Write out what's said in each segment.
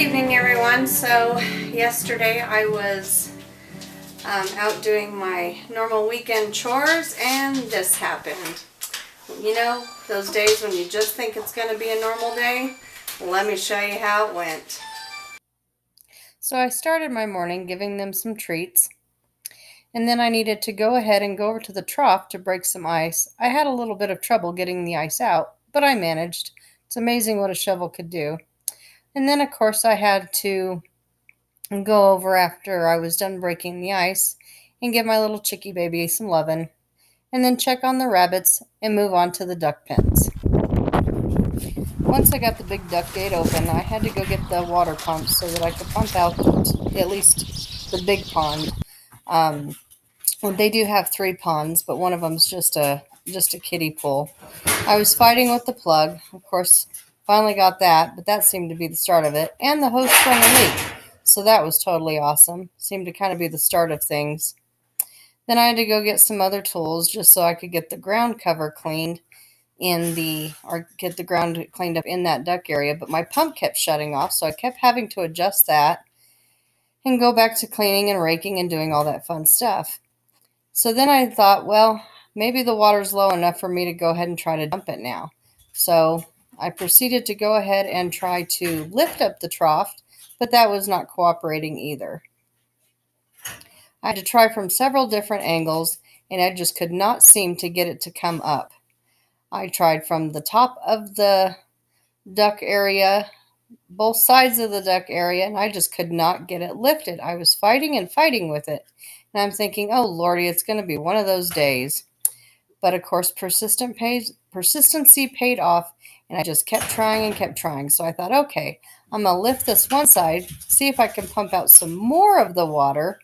evening, everyone. So yesterday I was out doing my normal weekend chores and this happened. You know, those days when you just think it's going to be a normal day? Let me show you how it went. So I started my morning giving them some treats, and then I needed to go ahead and go over to the trough to break some ice. I had a little bit of trouble getting the ice out, but I managed. It's amazing what a shovel could do. And then, of course, I had to go over after I was done breaking the ice and give my little chickie baby some lovin', and then check on the rabbits and move on to the duck pens. Once I got the big duck gate open, I had to go get the water pump so that I could pump out at least the big pond. Well, they do have 3 ponds, but one of them's just a kiddie pool. I was fighting with the plug. Of course, finally got that, but that seemed to be the start of it. And the hose sprung a leak. So that was totally awesome. Seemed to kind of be the start of things. Then I had to go get some other tools just so I could get the ground cover cleaned get the ground cleaned up in that duck area, but my pump kept shutting off, so I kept having to adjust that and go back to cleaning and raking and doing all that fun stuff. So then I thought, well, maybe the water's low enough for me to go ahead and try to dump it now. So I proceeded to go ahead and try to lift up the trough, but that was not cooperating either. I had to try from several different angles, and I just could not seem to get it to come up. I tried from the top of the duck area, both sides of the duck area, and I just could not get it lifted. I was fighting and fighting with it. And I'm thinking, oh, Lordy, it's going to be one of those days. But of course, persistency paid off, and I just kept trying and kept trying. So I thought, okay, I'm going to lift this one side, see if I can pump out some more of the water.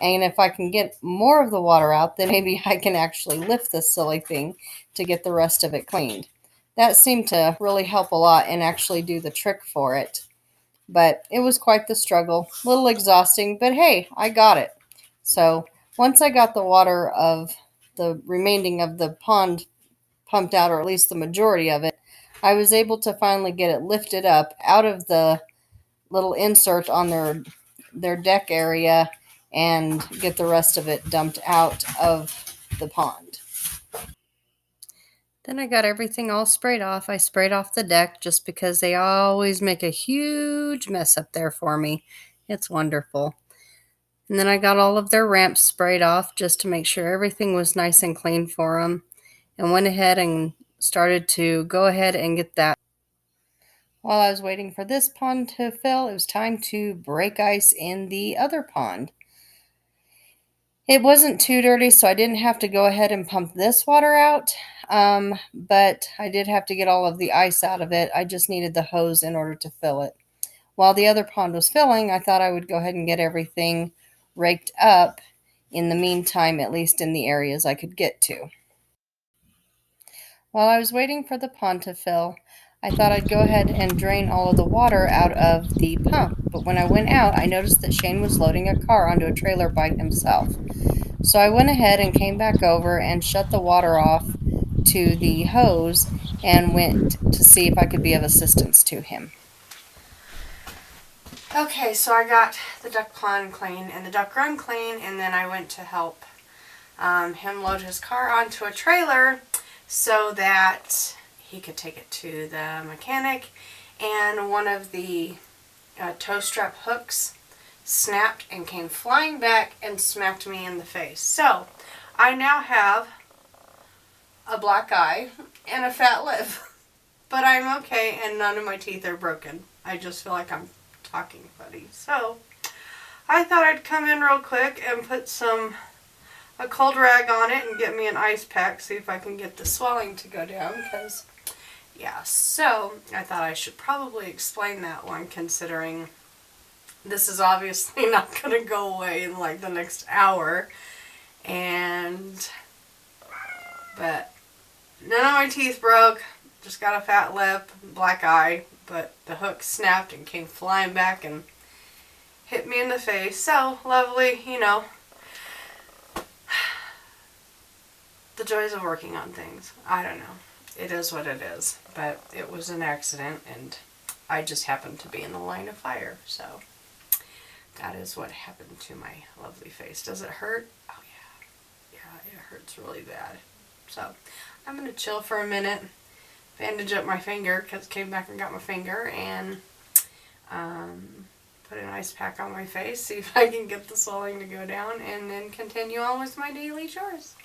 And if I can get more of the water out, then maybe I can actually lift this silly thing to get the rest of it cleaned. That seemed to really help a lot and actually do the trick for it. But it was quite the struggle, a little exhausting, but hey, I got it. So once I got the water of the remaining of the pond pumped out, or at least the majority of it, I was able to finally get it lifted up out of the little insert on their deck area and get the rest of it dumped out of the pond. Then I got everything all sprayed off. I sprayed off the deck just because they always make a huge mess up there for me. It's wonderful. And then I got all of their ramps sprayed off just to make sure everything was nice and clean for them, and went ahead and started to go ahead and get that. While I was waiting for this pond to fill, it was time to break ice in the other pond. It wasn't too dirty, so I didn't have to go ahead and pump this water out, but I did have to get all of the ice out of it. I just needed the hose in order to fill it. While the other pond was filling, I thought I would go ahead and get everything raked up in the meantime, at least in the areas I could get to. While I was waiting for the pond to fill, I thought I'd go ahead and drain all of the water out of the pump, but when I went out, I noticed that Shane was loading a car onto a trailer by himself. So I went ahead and came back over and shut the water off to the hose and went to see if I could be of assistance to him. Okay, so I got the duck pond clean and the duck run clean, and then I went to help him load his car onto a trailer so that he could take it to the mechanic, and one of the tow strap hooks snapped and came flying back and smacked me in the face. So I now have a black eye and a fat lip, but I'm okay and none of my teeth are broken. I just feel like I'm talking funny. So I thought I'd come in real quick and put a cold rag on it and get me an ice pack, see if I can get the swelling to go down, because yeah, so I thought I should probably explain that one, considering this is obviously not going to go away in like the next hour, but none of my teeth broke, just got a fat lip, black eye, but the hook snapped and came flying back and hit me in the face. So lovely, you know, the joys of working on things. I don't know. It is what it is, but it was an accident, and I just happened to be in the line of fire. So that is what happened to my lovely face. Does it hurt? Oh yeah. Yeah, it hurts really bad. So I'm going to chill for a minute, bandage up my finger, because came back and got my finger, and put an ice pack on my face, see if I can get the swelling to go down, and then continue on with my daily chores.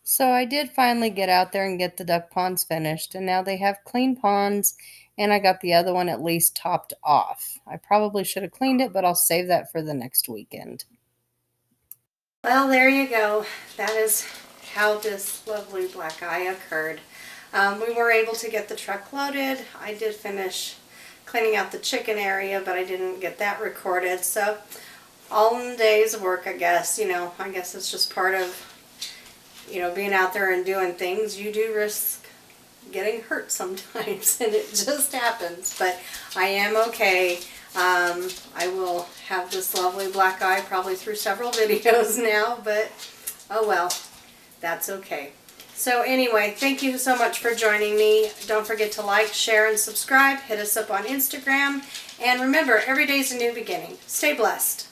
So I did finally get out there and get the duck ponds finished, and now they have clean ponds, and I got the other one at least topped off. I probably should have cleaned it, but I'll save that for the next weekend. Well, there you go. That is how this lovely black eye occurred. We were able to get the truck loaded. I did finish cleaning out the chicken area, but I didn't get that recorded. So all in the day's work, I guess. I guess it's just part of, being out there and doing things. You do risk getting hurt sometimes, and it just happens. But I am okay. I will have this lovely black eye probably through several videos now, but oh well, that's okay. So anyway, thank you so much for joining me. Don't forget to like, share, and subscribe. Hit us up on Instagram. And remember, every day's a new beginning. Stay blessed.